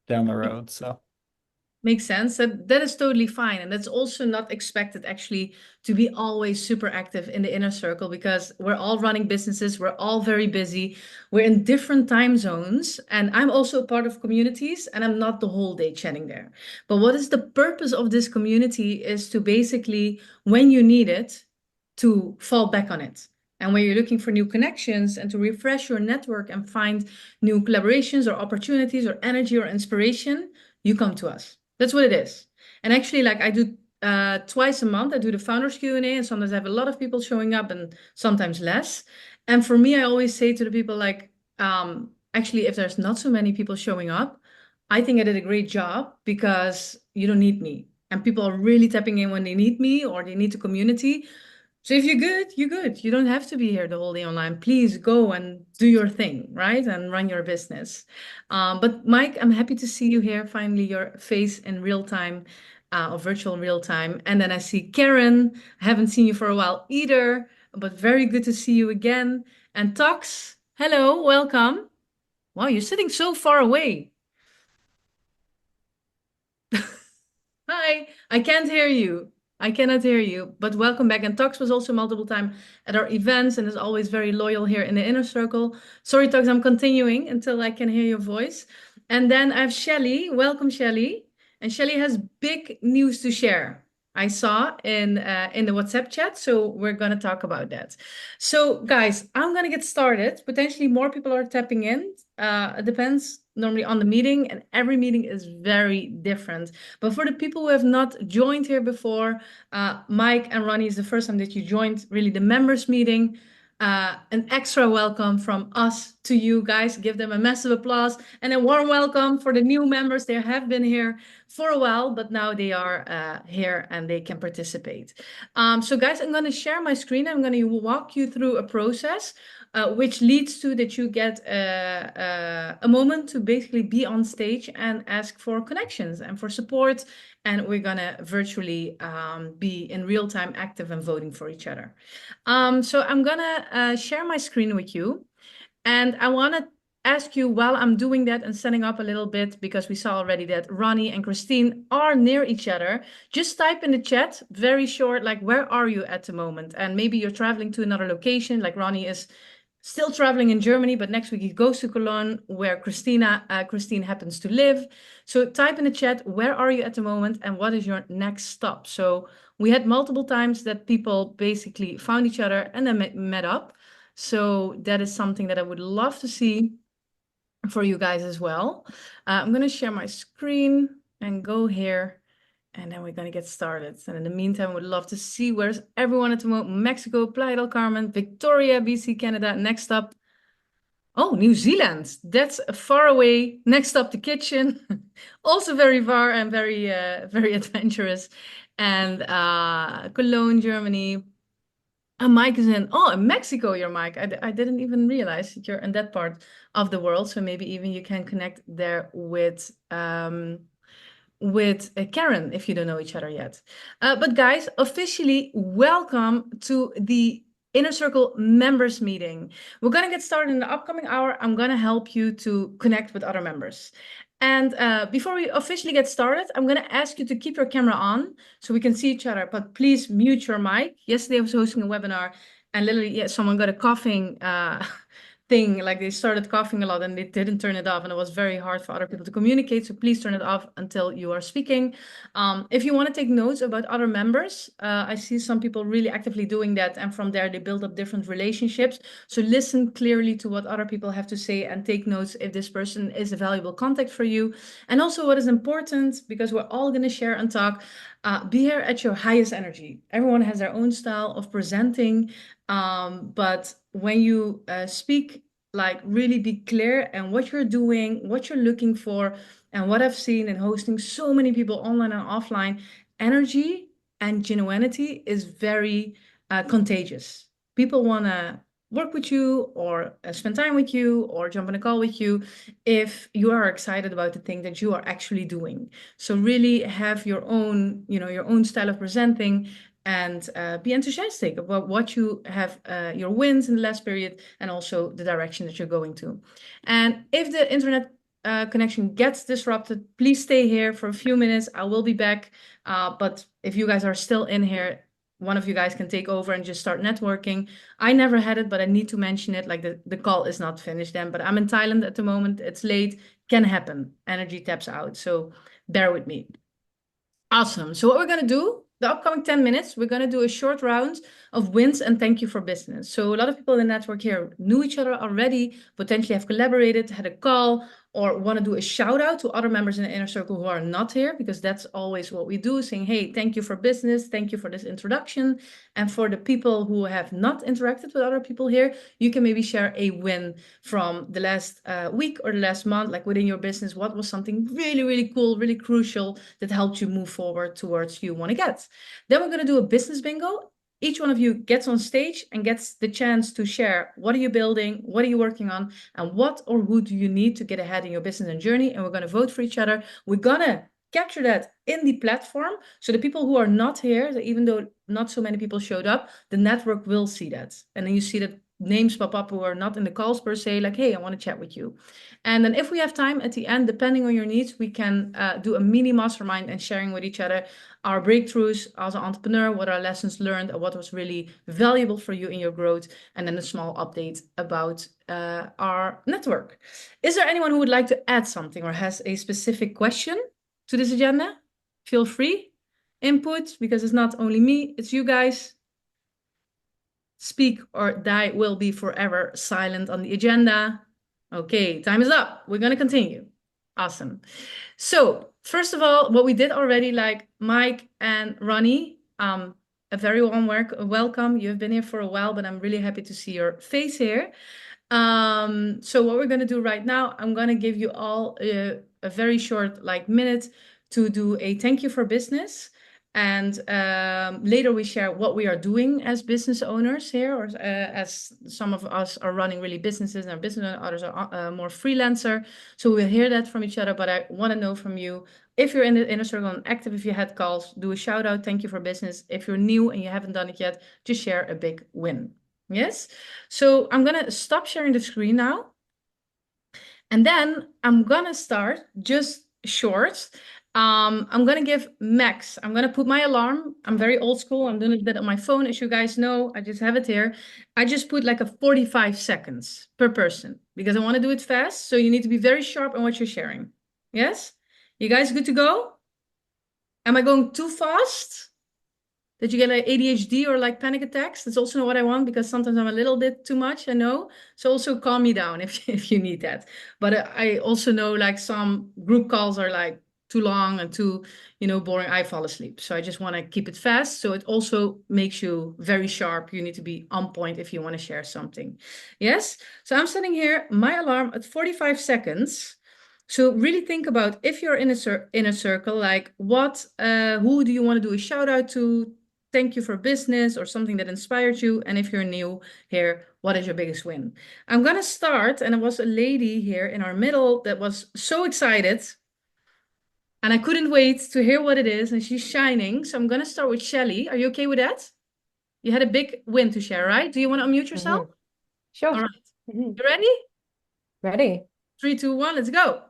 down the road. So Makes sense. That is totally fine. And that's also not expected actually to be always super active in the inner circle because we're all running businesses, we're all very busy, we're in different time zones. And I'm also part of communities and I'm not the whole day chatting there. But what is the purpose of this community is to basically, when you need it, to fall back on it. And when you're looking for new connections and to refresh your network and find new collaborations or opportunities or energy or inspiration, you come to us. That's what it is. And actually, like I do twice a month, I do the founders Q&A, and sometimes I have a lot of people showing up and sometimes less. And for me, I always say to the people like, actually, if there's not so many people showing up, I think I did a great job because you don't need me. And people are really tapping in when they need me or they need the community. So if you're good, you're good. You don't have to be here the whole day online. Please go and do your thing, right? And run your business. But Mike, I'm happy to see you here. Finally, your face in real time, or virtual real time. And then I see Karen. I haven't seen you for a while either, but very good to see you again. And Tox, hello, welcome. Wow, you're sitting so far away. Hi, I can't hear you. I cannot hear you, but welcome back. And Tux was also multiple time at our events and is always very loyal here in the inner circle. Sorry, Tux, I'm continuing until I can hear your voice. And then I have Shelly. Welcome, Shelly. And Shelly has big news to share. I saw in the WhatsApp chat, so we're gonna talk about that. So, guys, I'm gonna get started. Potentially more people are tapping in. It depends normally on the meeting, and every meeting is very different. But for the people who have not joined here before, Mike and Ronnie, is the first time that you joined really the members meeting. An extra welcome from us to you guys. Give them a massive applause and a warm welcome for the new members. They have been here for a while, but now they are here and they can participate. So, guys, I'm going to share my screen. I'm going to walk you through a process which leads to that you get a moment to basically be on stage and ask for connections and for support. And we're gonna virtually be in real time active and voting for each other. So I'm gonna share my screen with you. And I wanna ask you while I'm doing that and setting up a little bit, because we saw already that Ronnie and Christine are near each other. Just type in the chat, very short, like where are you at the moment? And maybe you're traveling to another location, like Ronnie is still traveling in Germany, but next week he goes to Cologne, where Christine happens to live. So type in the chat, where are you at the moment and what is your next stop? So we had multiple times that people basically found each other and then met up. So that is something that I would love to see for you guys as well. I'm going to share my screen and go here. And then we're going to get started. And in the meantime, we'd love to see where's everyone at the moment. Mexico, Playa del Carmen, Victoria, BC, Canada. Next up, oh, New Zealand. That's far away. Next up, the kitchen. Also very far and very adventurous. And Cologne, Germany. And Mike is in, oh, in Mexico, you're Mike. I didn't even realize that you're in that part of the world. So maybe even you can connect there with Karen if you don't know each other yet. But guys, officially welcome to the Inner Circle members meeting. We're going to get started in the upcoming hour. I'm going to help you to connect with other members. And before we officially get started, I'm going to ask you to keep your camera on so we can see each other, but please mute your mic. Yesterday I was hosting a webinar and literally, yeah, someone got a coughing thing, like they started coughing a lot and they didn't turn it off, and it was very hard for other people to communicate. So please turn it off until you are speaking. If you want to take notes about other members, I see some people really actively doing that, and from there they build up different relationships. So listen clearly to what other people have to say and take notes if this person is a valuable contact for you. And also what is important, because we're all going to share and talk, be here at your highest energy. Everyone has their own style of presenting, but when you speak, like really be clear and what you're doing, what you're looking for, and what I've seen in hosting so many people online and offline, energy and genuinity is very contagious. People want to work with you or spend time with you or jump on a call with you if you are excited about the thing that you are actually doing. So really have your own, your own style of presenting and be enthusiastic about what you have, your wins in the last period, and also the direction that you're going to. And if the internet connection gets disrupted, please stay here for a few minutes. I will be back. But if you guys are still in here, one of you guys can take over and just start networking. I never had it, but I need to mention it. Like the call is not finished then, but I'm in Thailand at the moment. It's late, can happen. Energy taps out. So bear with me. Awesome. So what we're going to do, the upcoming 10 minutes, we're going to do a short round of wins and thank you for business. So a lot of people in the network here knew each other already, potentially have collaborated, had a call, or want to do a shout out to other members in the inner circle who are not here, because that's always what we do, saying, hey, thank you for business, thank you for this introduction. And for the people who have not interacted with other people here, you can maybe share a win from the last week or the last month, like within your business. What was something really, really cool, really crucial that helped you move forward towards you want to get? Then we're going to do a business bingo. Each one of you gets on stage and gets the chance to share, what are you building, what are you working on, and what or who do you need to get ahead in your business and journey. And we're going to vote for each other. We're going to capture that in the platform. So the people who are not here, even though not so many people showed up, the network will see that. And then you see that names pop up who are not in the calls per se, like, hey, I want to chat with you. And then if we have time at the end, depending on your needs, we can do a mini mastermind and sharing with each other our breakthroughs as an entrepreneur, what our lessons learned, and what was really valuable for you in your growth, and then a small update about our network. Is there anyone who would like to add something or has a specific question to this agenda? Feel free. Input, because it's not only me, it's you guys. Speak or die will be forever silent on the agenda. Okay, time is up. We're going to continue. Awesome. So, first of all, what we did already, like Mike and Ronnie, a very warm welcome. You've been here for a while, but I'm really happy to see your face here. So what we're going to do right now, I'm going to give you all a very short like minute to do a thank you for business. And later we share what we are doing as business owners here, or as some of us are running really businesses and business and others are more freelancer. So we'll hear that from each other, but I want to know from you, if you're in the inner circle and active, if you had calls, do a shout out, thank you for business. If you're new and you haven't done it yet, just share a big win. Yes? So I'm going to stop sharing the screen now. And then I'm going to start just short. I'm going to give max. I'm going to put my alarm. I'm very old school. I'm doing that on my phone. As you guys know, I just have it here. I just put like a 45 seconds per person because I want to do it fast. So you need to be very sharp on what you're sharing. Yes? You guys good to go? Am I going too fast? That you get like ADHD or like panic attacks? That's also not what I want, because sometimes I'm a little bit too much, I know. So also calm me down if you need that. But I also know like some group calls are like too long and too, boring. I fall asleep. So I just want to keep it fast. So it also makes you very sharp. You need to be on point if you want to share something. Yes. So I'm setting here my alarm at 45 seconds. So really think about, if you're in a circle, like who do you want to do a shout out to? Thank you for business or something that inspired you. And if you're new here, what is your biggest win? I'm going to start. And there was a lady here in our middle that was so excited. And I couldn't wait to hear what it is. And she's shining. So I'm going to start with Shelly. Are you okay with that? You had a big win to share, right? Do you want to unmute yourself? Sure. All right. You ready? Ready? 3, 2, 1, let's go.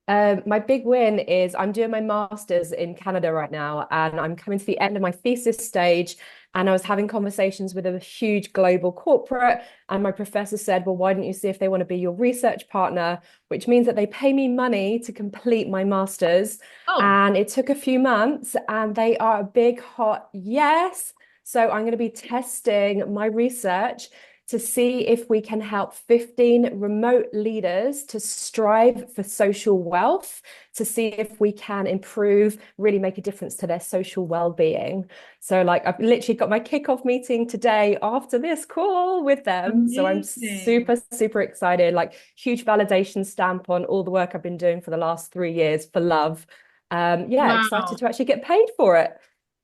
My big win is I'm doing my master's in Canada right now, and I'm coming to the end of my thesis stage. And I was having conversations with a huge global corporate, and my professor said, well, why don't you see if they want to be your research partner, which means that they pay me money to complete my master's. Oh, And it took a few months, and they are a big hot yes. So I'm going to be testing my research to see if we can help 15 remote leaders to strive for social wealth, to see if we can improve, really make a difference to their social well-being. So like I've literally got my kickoff meeting today after this call with them. So I'm amazing. super, super excited, like huge validation stamp on all the work I've been doing for the last 3 years for love. Yeah, excited Wow. to actually get paid for it.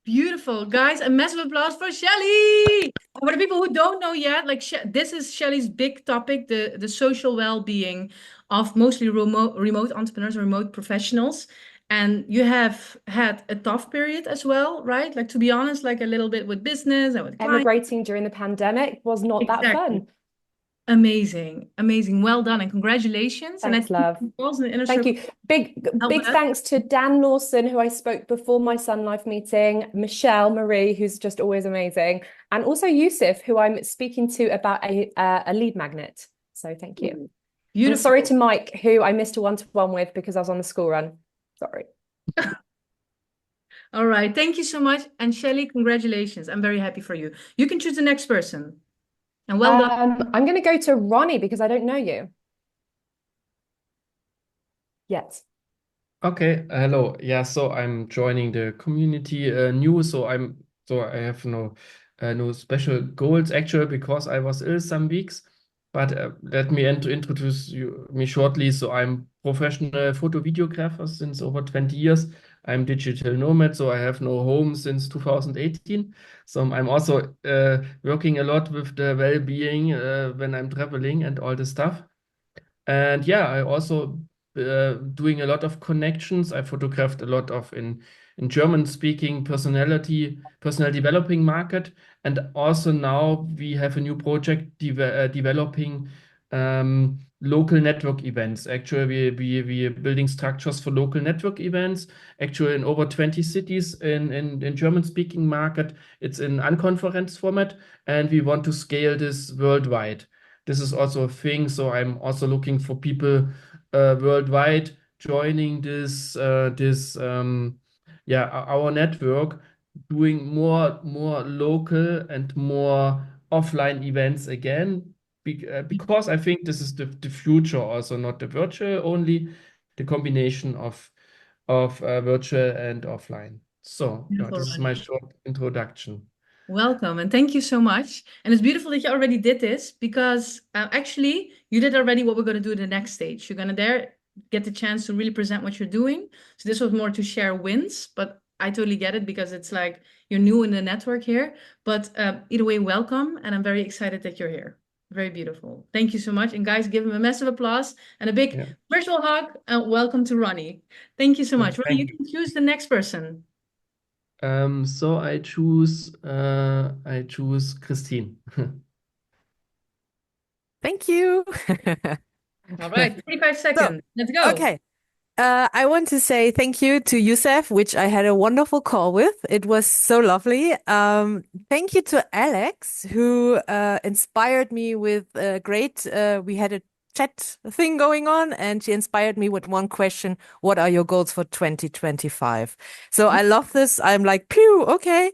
Beautiful. Guys, a massive applause for Shelly. For the people who don't know yet, like this is Shelly's big topic, the social well-being of mostly remote entrepreneurs, remote professionals. And you have had a tough period as well, right? Like, to be honest, like a little bit with business and with clients. Emigrating during the pandemic was not that Exactly. fun. Amazing, amazing. Well done and congratulations. And I Thanks, think love. the girls in the inner Thank circle you. Big, help with big that. thanks to Dan Lawson, who I spoke before my Sun Life meeting, Michelle Marie, who's just always amazing, and also Yusuf, who I'm speaking to about a lead magnet. So thank you. And sorry Beautiful. to Mike, who I missed a one-to-one with because I was on the school run. Sorry. All right. Thank you so much. And Shelly, congratulations. I'm very happy for you. You can choose the next person. And well done. I'm going to go to Ronnie because I don't know you yet. Okay, hello. Yeah, so I'm joining the community new, so I have no special goals actually because I was ill some weeks. But let me introduce me shortly. So I'm professional photo videographer since over 20 years. I'm digital nomad, so I have no home since 2018. So I'm also working a lot with the well-being when I'm traveling and all the stuff. And yeah, I also doing a lot of connections. I photographed a lot of in German speaking personal developing market. And also now we have a new project developing local network events. Actually, we are building structures for local network events. Actually, in over 20 cities in German speaking market, it's in unconference format, and we want to scale this worldwide. This is also a thing. So I'm also looking for people worldwide joining our network, doing more local and more offline events again. Because I think this is the future, also not the virtual only, the combination of virtual and offline. So yeah, Beautiful, this is my Ronnie. short introduction. Welcome and thank you so much. And it's beautiful that you already did this because actually you did already what we're going to do in the next stage. You're going to there get the chance to really present what you're doing. So this was more to share wins, but I totally get it because it's like you're new in the network here. But either way, welcome. And I'm very excited that you're here. Very beautiful. Thank you so much. And guys, give him a massive applause and a big Yeah. virtual hug and welcome to Ronnie. Thank you so much. Ronnie, you Thank can choose the next person. So I choose Christine. Thank you. All right, 45 So, seconds. Let's go. okay. I want to say thank you to Youssef, which I had a wonderful call with. It was so lovely. Thank you to Alex, who inspired me with great. We had a chat thing going on, and she inspired me with one question: what are your goals for 2025? So I love this. I'm like, pew, okay.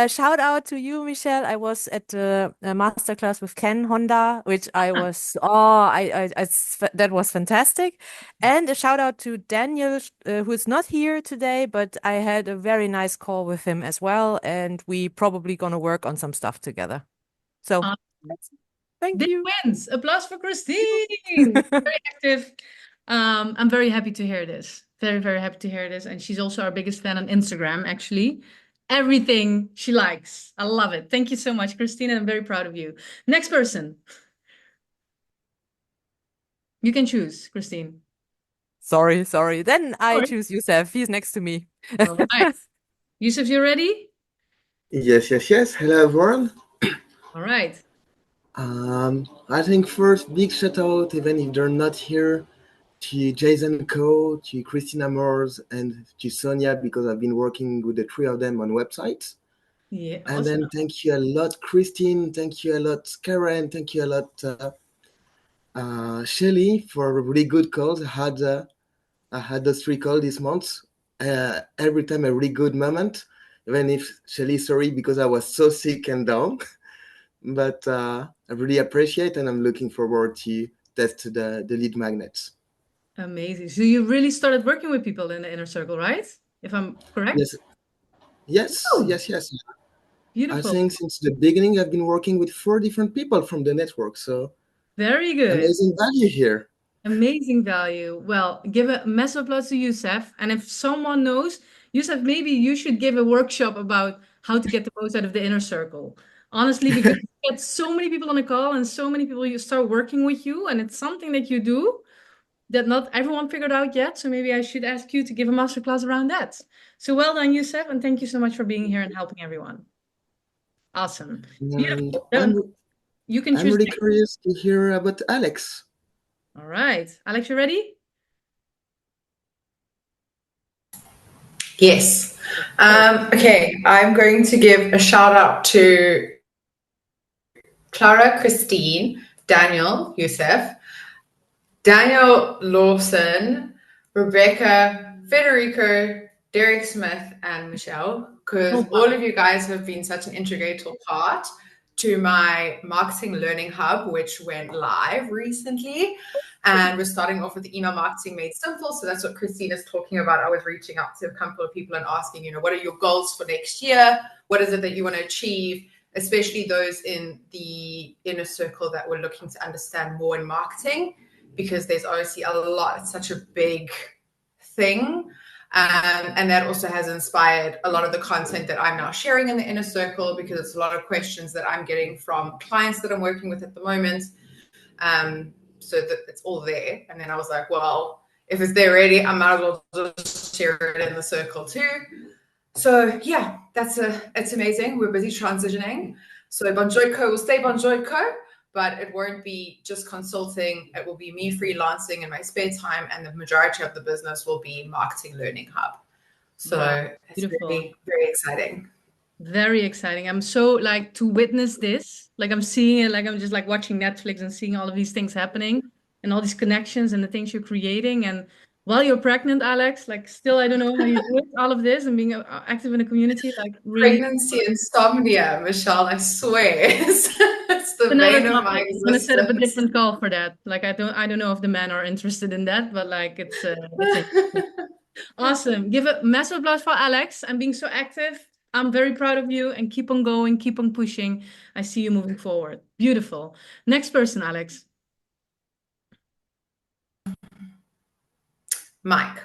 Shout out to you, Michelle. I was at a masterclass with Ken Honda, which I was, that was fantastic. And a shout out to Daniel, who is not here today, but I had a very nice call with him as well. And we probably gonna work on some stuff together. So Awesome. thank Big you. wins. Applause for Christine. Very active. I'm very happy to hear this. Very, very happy to hear this. And she's also our biggest fan on Instagram, actually. Everything she likes. I love it. Thank you so much, Christine. I'm very proud of you. Next person. You can choose, Christine. Sorry. Then I Sorry. choose Youssef. He's next to me. All right. Yusuf, you ready? Yes. Hello, everyone. All right. I think first, big shout out, even if they're not here, to Jason Co, to Christina Moores, and to Sonia, because I've been working with the three of them on websites. Yeah, And awesome. then thank you a lot, Christine. Thank you a lot, Karen. Thank you a lot, Shelly, for really good calls. I had those three calls this month. Every time a really good moment, even if Shelly, sorry, because I was so sick and down. But I really appreciate, and I'm looking forward to test the lead magnets. Amazing. So you really started working with people in the inner circle, right? If I'm correct? Yes, yes, Oh, yes, yes. I beautiful. think since the beginning, I've been working with 4 different people from the network. So Very good. amazing value here. Amazing value. Well, give a massive applause to Youssef. And if someone knows, Youssef, maybe you should give a workshop about how to get the most out of the inner circle. Honestly, because you get so many people on a call and so many people you start working with you, and it's something that you do that not everyone figured out yet. So maybe I should ask you to give a masterclass around that. So well done, Youssef, and thank you so much for being here and helping everyone. Awesome. And Beautiful. I'm Done. You can I'm choose. really curious to hear about Alex. All right. Alex, you ready? Yes. Okay, I'm going to give a shout out to Clara, Christine, Daniel, Youssef, Daniel Lawson, Rebecca, Federico, Derek Smith, and Michelle, because Oh, all of you guys have been such an integral part to my marketing learning hub, which went live recently. And we're starting off with the email marketing made simple. So that's what Christine is talking about. I was reaching out to a couple of people and asking, what are your goals for next year? What is it that you want to achieve? Especially those in the inner circle that were looking to understand more in marketing, because there's obviously a lot, it's such a big thing. And that also has inspired a lot of the content that I'm now sharing in the inner circle, because it's a lot of questions that I'm getting from clients that I'm working with at the moment. So that it's all there. And then I was like, well, if it's there already, I might as well just share it in the circle too. So yeah, it's amazing. We're busy transitioning. So Bonjoyco will stay Bonjoyco, but it won't be just consulting. It will be me freelancing in my spare time, and the majority of the business will be marketing learning hub. So wow, it's beautiful. very, very exciting. Very exciting. I'm so like to witness this. Like I'm seeing it, like I'm just like watching Netflix and seeing all of these things happening and all these connections and the things you're creating. And while you're pregnant, Alex, like still, I don't know how you do it, all of this and being active in the community, like really. Pregnancy insomnia, Michelle, I swear. It's the Another vein of my topic. I'm gonna set up a existence. different call for that. Like I don't know if the men are interested in that, but like it's interesting. Awesome. Give a massive applause for Alex and being so active. I'm very proud of you and keep on going, keep on pushing. I see you moving forward. Beautiful. Next person, Alex. Mike,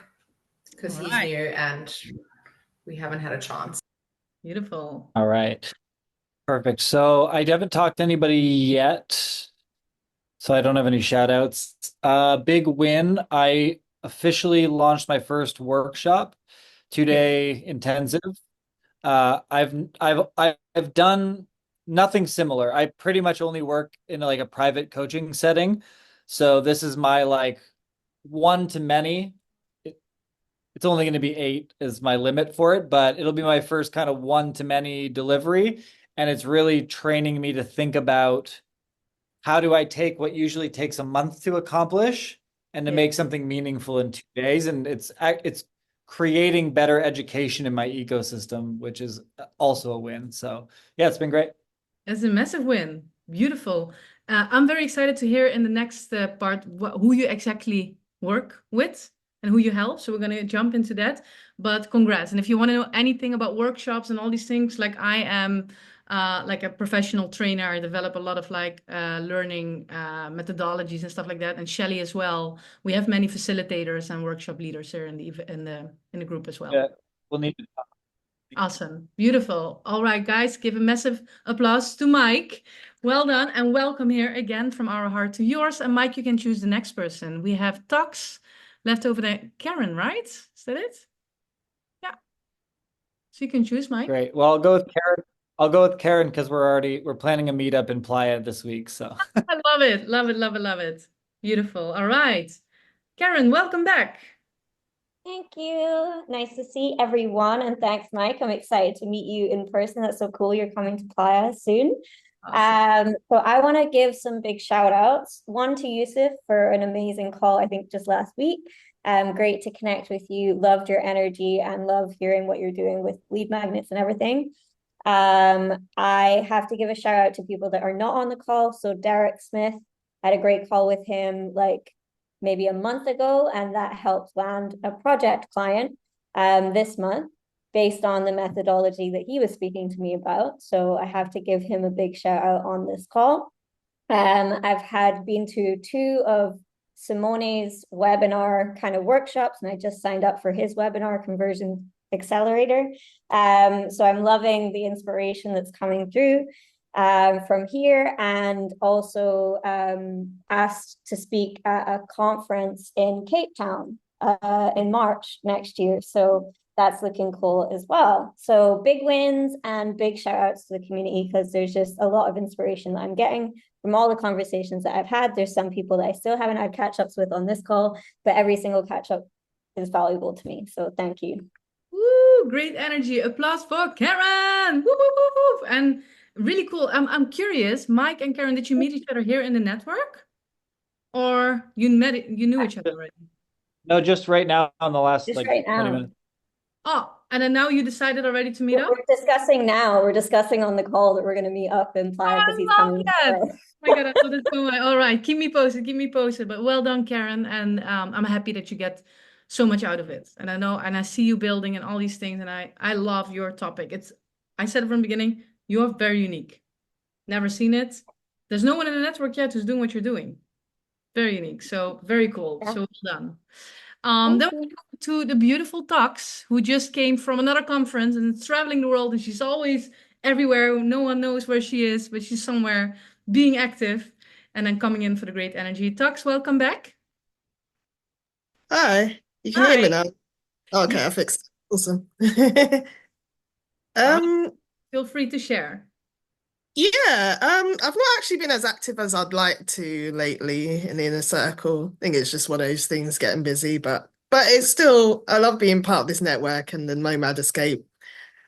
because All he's right. new and we haven't had a chance. Beautiful. All right. Perfect. So I haven't talked to anybody yet, so I don't have any shout outs. Big win. I officially launched my first workshop, 2-day intensive. I've done nothing similar. I pretty much only work in like a private coaching setting. So this is my like one to many. It's only going to be 8 is my limit for it, but it'll be my first kind of one to many delivery. And it's really training me to think about how do I take what usually takes a month to accomplish and to make something meaningful in 2 days. And it's creating better education in my ecosystem, which is also a win. So yeah, it's been great. It's a massive win. Beautiful. I'm very excited to hear in the next part who you exactly work with and who you help. So we're going to jump into that. But congrats. And if you want to know anything about workshops and all these things, like I am like a professional trainer. I develop a lot of like learning methodologies and stuff like that. And Shelly as well. We have many facilitators and workshop leaders here in the group as well. Yeah, we'll need to talk. Awesome. Beautiful. All right, guys, give a massive applause to Mike. Well done and welcome here again from our heart to yours. And Mike, you can choose the next person. We have Tox left over there. Karen, right? Is that it? Yeah. So you can choose, Mike. Great. Well, I'll go with Karen. I'll go with Karen because we're planning a meetup in Playa this week. So I love it. Love it. Love it. Love it. Beautiful. All right. Karen, welcome back. Thank you. Nice to see everyone. And thanks, Mike. I'm excited to meet you in person. That's so cool. You're coming to Playa soon. Awesome. So I want to give some big shout outs. One to Yusuf for an amazing call, I think just last week. Great to connect with you. Loved your energy and love hearing what you're doing with lead magnets and everything. I have to give a shout out to people that are not on the call. So Derek Smith, had a great call with him like maybe a month ago, and that helped land a project client this month based on the methodology that he was speaking to me about. So I have to give him a big shout out on this call. I've been to 2 of Simone's webinar kind of workshops, and I just signed up for his webinar, Conversion Accelerator. So I'm loving the inspiration that's coming through from here, and also asked to speak at a conference in Cape Town in March next year. So that's looking cool as well. So big wins and big shout outs to the community, because there's just a lot of inspiration that I'm getting from all the conversations that I've had. There's some people that I still haven't had catch ups with on this call, but every single catch up is valuable to me. So thank you. Woo, great energy. Applause for Karen. Woo, woo, woo, woo. And really cool. I'm curious, Mike and Karen, did you meet each other here in the network? Or you knew each other already? No, just right now on the last Just like right 20 now. minutes. Oh, and then now you decided already to meet up? We're discussing now. We're discussing on the call that we're going to meet up in Playa because he's I love coming. that. Oh my God, I love this so much. All right, keep me posted, keep me posted. But well done, Karen. And I'm happy that you get so much out of it. And I know, and I see you building and all these things. And I love your topic. I said it from the beginning, you are very unique. Never seen it. There's no one in the network yet who's doing what you're doing. Very unique. So very cool. Yeah. So well done. Thank Then you. we go to the beautiful Tux, who just came from another conference and is traveling the world, and she's always everywhere. No one knows where she is, but she's somewhere being active and then coming in for the great energy. Tux, welcome back. Hi, you can hear Hi. me now. Okay, Yeah. I fixed it. Awesome. All right. Um, Feel free to share. yeah, I've not actually been as active as I'd like to lately in the inner circle. I think it's just one of those things getting busy, but it's still I love being part of this network and the Nomad Escape.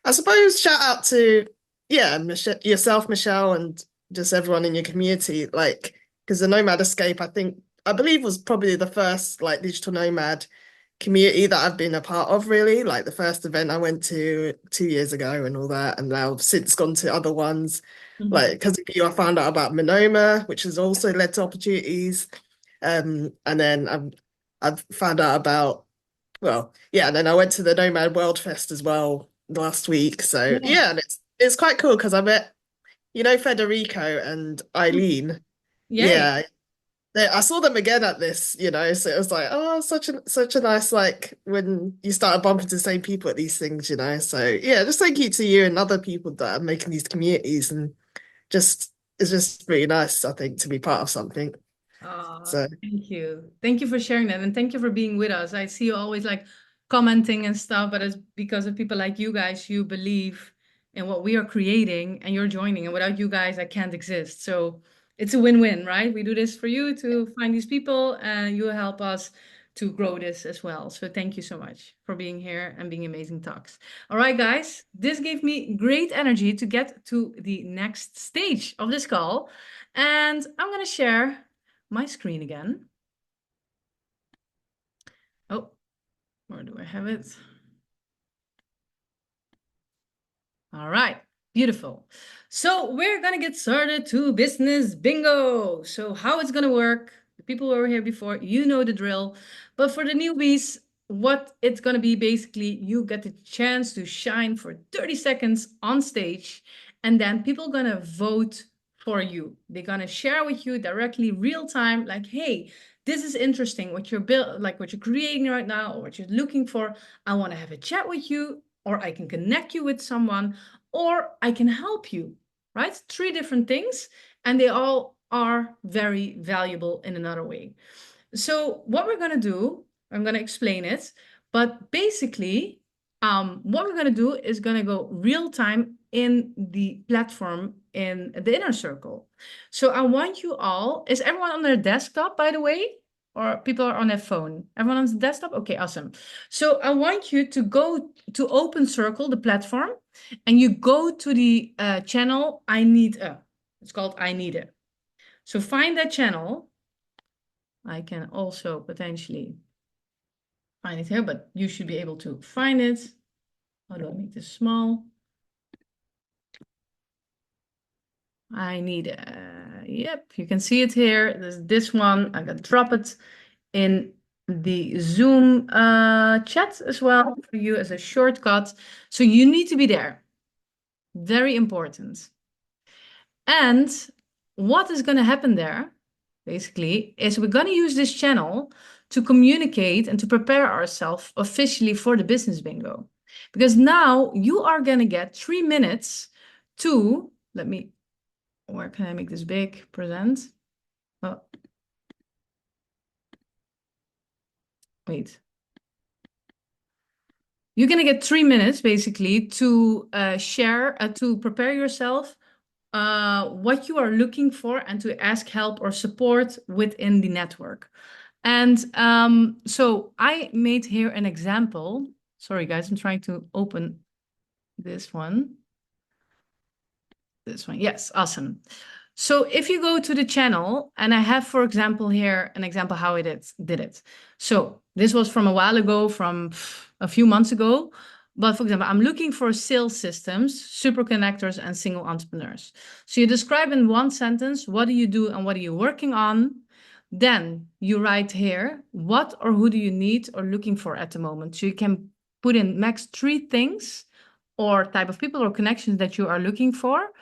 I suppose shout out to yourself, Michelle, and just everyone in your community, like because the Nomad Escape, I believe was probably the first like digital nomad community that I've been a part of, really. Like the first event I went to 2 years ago and all that, and now I've since gone to other ones. Like because of you, I found out about Monoma, which has also led to opportunities. And then I've found out about and then I went to the Nomad World Fest as well last week. So Yeah. yeah, and it's quite cool because I met Federico and Eileen. Yay. Yeah, I saw them again at this, so it was like, oh, such a nice like when you start bumping into the same people at these things. So yeah, just thank you to you and other people that are making these communities and just it's just really nice, I think, to be part of something. Oh, So thank you. Thank you for sharing that. And thank you for being with us. I see you always like commenting and stuff, but it's because of people like you guys, you believe in what we are creating and you're joining. And without you guys, I can't exist. So it's a win-win, right? We do this for you to find these people and you help us to grow this as well. So thank you so much for being here and being amazing talks. All right, guys, this gave me great energy to get to the next stage of this call. And I'm going to share my screen again. Oh, where do I have it? All right, beautiful. So we're gonna get started to business bingo. So how it's gonna work, the people who were here before, you know the drill. But for the newbies, what it's gonna be basically, you get the chance to shine for 30 seconds on stage, and then people gonna vote for you. They're gonna share with you directly real time, like, hey, this is interesting, what you're what you're creating right now, or what you're looking for. I want to have a chat with you, or I can connect you with someone, or I can help you, right? 3 different things, and they all are very valuable in another way. So what we're going to do, I'm going to explain it, but basically, what we're going to do is going to go real time in the platform in the InnerCircle. So I want you all, is everyone on their desktop, by the way? Or people are on their phone? Everyone on the desktop? Okay, awesome. So I want you to go to InnerCircle, the platform, and you go to the channel I Need A. It's called I Need A. So find that channel. I can also potentially find it here, but you should be able to find it. How do I make this small? I need, yep, you can see it here. There's this one. I'm gonna drop it in the Zoom chat as well for you as a shortcut. So you need to be there. Very important. And what is going to happen there, basically, is we're going to use this channel to communicate and to prepare ourselves officially for the business bingo. Because now you are going to get 3 minutes to, where can I make this big? Present. Oh. Wait. You're going to get 3 minutes basically to to prepare yourself what you are looking for and to ask help or support within the network. And so I made here an example. Sorry, guys, I'm trying to open this one. This one. Yes, awesome. So if you go to the channel, and I have, for example, here an example how it did it. So this was from a while ago, from a few months ago. But for example, I'm looking for sales systems, super connectors, and single entrepreneurs. So you describe in one sentence, what do you do and what are you working on? Then you write here, what or who do you need or looking for at the moment? So you can put in max 3 things or type of people or connections that you are looking for,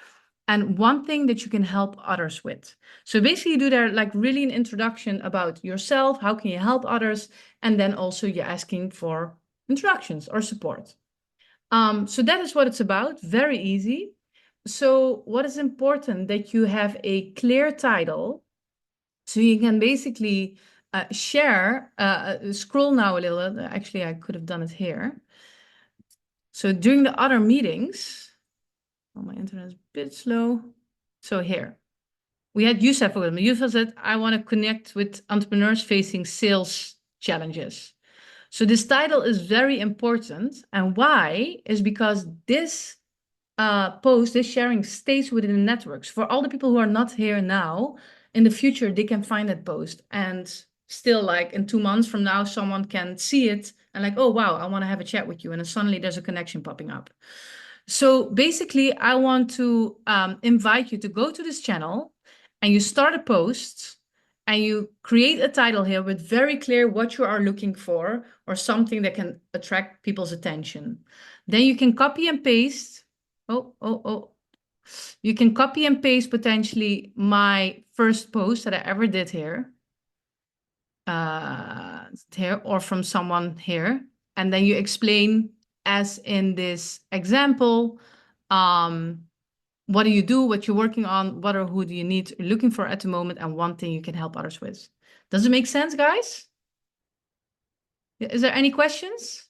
and one thing that you can help others with. So basically you do there like really an introduction about yourself, how can you help others, and then also you're asking for introductions or support. So that is what it's about, very easy. So what is important that you have a clear title, so you can basically share, scroll now a little, actually I could have done it here. So during the other meetings, oh, my internet is a bit slow. So here, we had Youssef with me. Youssef said, I want to connect with entrepreneurs facing sales challenges. So this title is very important. And why? Is because this post, this sharing stays within the networks. For all the people who are not here now, in the future, they can find that post. And still, like in 2 months from now, someone can see it and like, oh, wow, I want to have a chat with you. And then suddenly there's a connection popping up. So basically, I want to invite you to go to this channel and you start a post and you create a title here with very clear what you are looking for or something that can attract people's attention. Then you can copy and paste. Oh. You can copy and paste potentially my first post that I ever did here. Here or from someone here. And then you explain, as in this example, what do you do, what you're working on, what or who do you need, looking for at the moment, and one thing you can help others with. Does it make sense, guys? Is there any questions?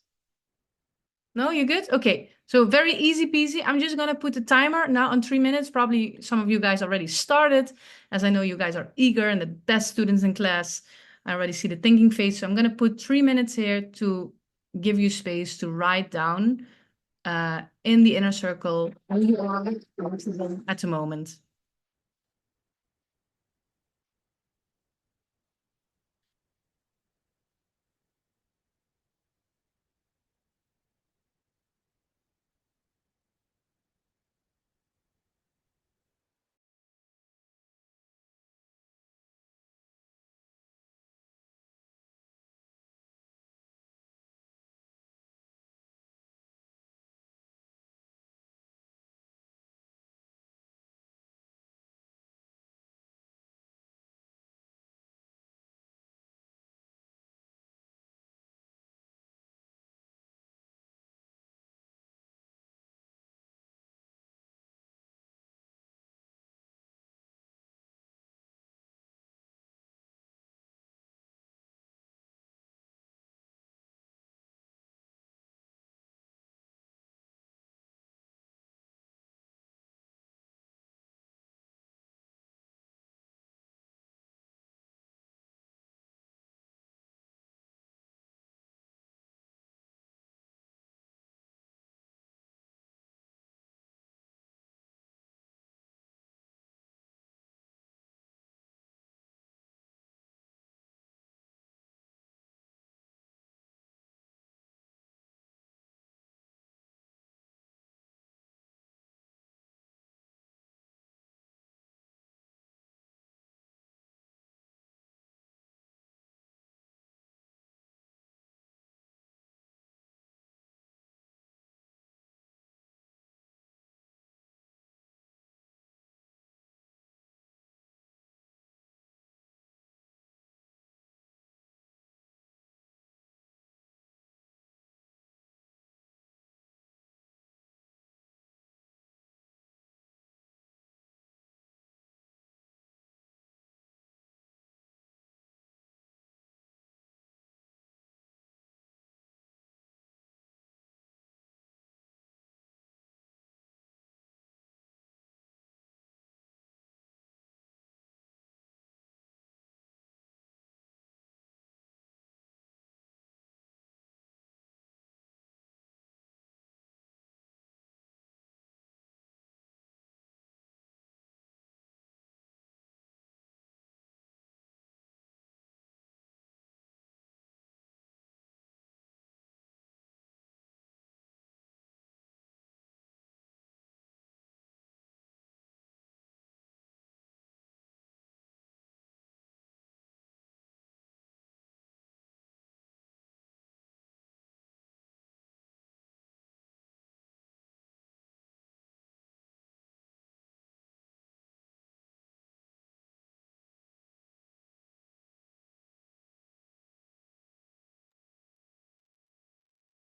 No, you good? Okay, so very easy peasy. I'm just gonna put the timer now on 3 minutes. Probably some of you guys already started, as I know you guys are eager and the best students in class. I already see the thinking phase, so I'm gonna put 3 minutes here to give you space to write down in the inner circle who you are at the moment.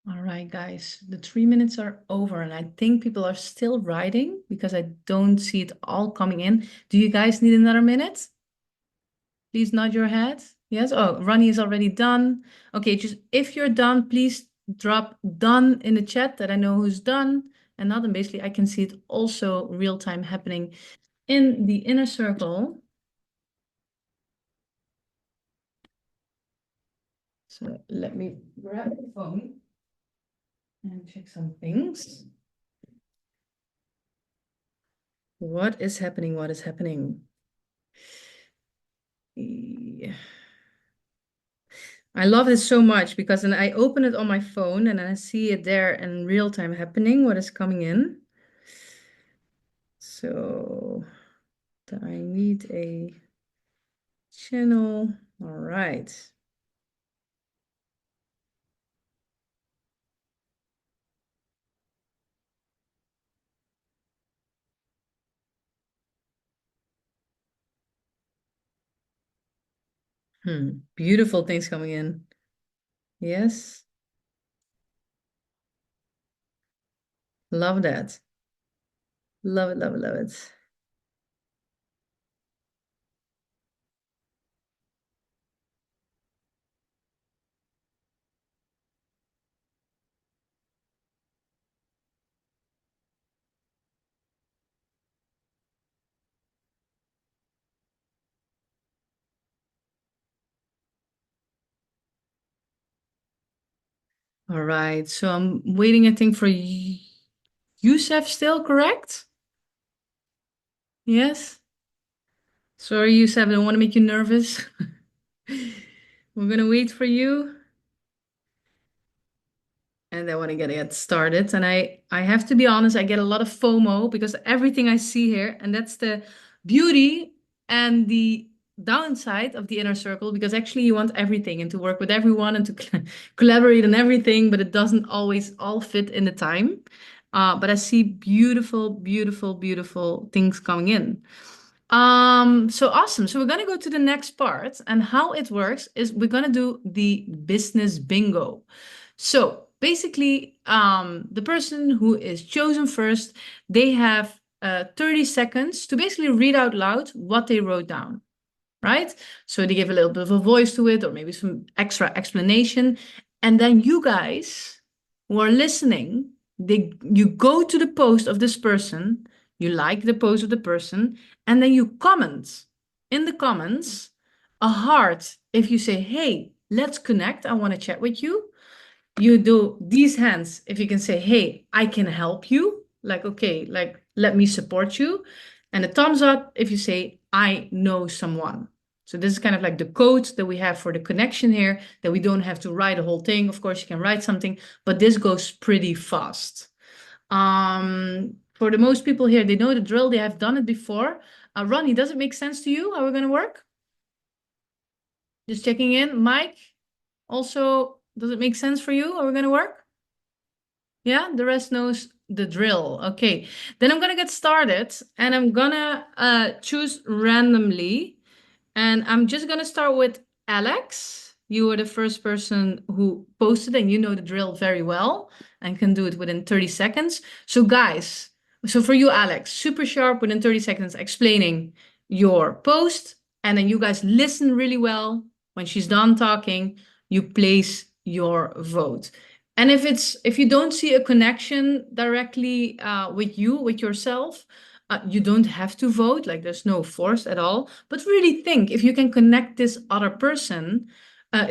All right, guys, the 3 minutes are over, and I think people are still writing because I don't see it all coming in. Do you guys need another minute? Please nod your head. Yes. Oh, Ronnie is already done. Okay, just if you're done, please drop done in the chat that I know who's done. And now then basically I can see it also real time happening in the inner circle. So let me grab the phone and check some things. What is happening? What is happening? Yeah. I love this so much because then I open it on my phone and I see it there in real time happening, what is coming in. So I need a channel. All right. Beautiful things coming in. Yes. Love that. Love it, love it, love it. All right. So I'm waiting, I think, for Youssef still, correct? Yes. Sorry, Youssef, I don't want to make you nervous. We're gonna wait for you. And I want to get it started. And I have to be honest, I get a lot of FOMO because everything I see here, and that's the beauty and the downside of the inner circle, because actually you want everything and to work with everyone and to collaborate on everything, but it doesn't always all fit in the time. But I see beautiful, beautiful, beautiful things coming in. So awesome. So we're going to go to the next part, and how it works is we're going to do the business bingo. So basically, the person who is chosen first, they have 30 seconds to basically read out loud what they wrote down, right? So they give a little bit of a voice to it or maybe some extra explanation. And then you guys who are listening, you go to the post of this person, you like the post of the person, and then you comment in the comments a heart if you say, hey, let's connect, I want to chat with you. You do these hands if you can say, hey, I can help you, like, okay, like, let me support you. And a thumbs up if you say, I know someone. So this is kind of like the code that we have for the connection here, that we don't have to write a whole thing. Of course, you can write something, but this goes pretty fast. For the most people here, they know the drill, they have done it before. Ronnie, does it make sense to you how we're going to work? Just checking in. Mike, also, does it make sense for you how we're going to work? Yeah, the rest knows the drill. Okay, then I'm gonna get started and I'm gonna choose randomly. And I'm just gonna start with Alex. You were the first person who posted and you know the drill very well and can do it within 30 seconds. So guys, so for you, Alex, super sharp within 30 seconds explaining your post. And then you guys listen really well. When she's done talking, you place your vote. And if you don't see a connection directly with yourself, you don't have to vote. Like there's no force at all. But really think if you can connect this other person,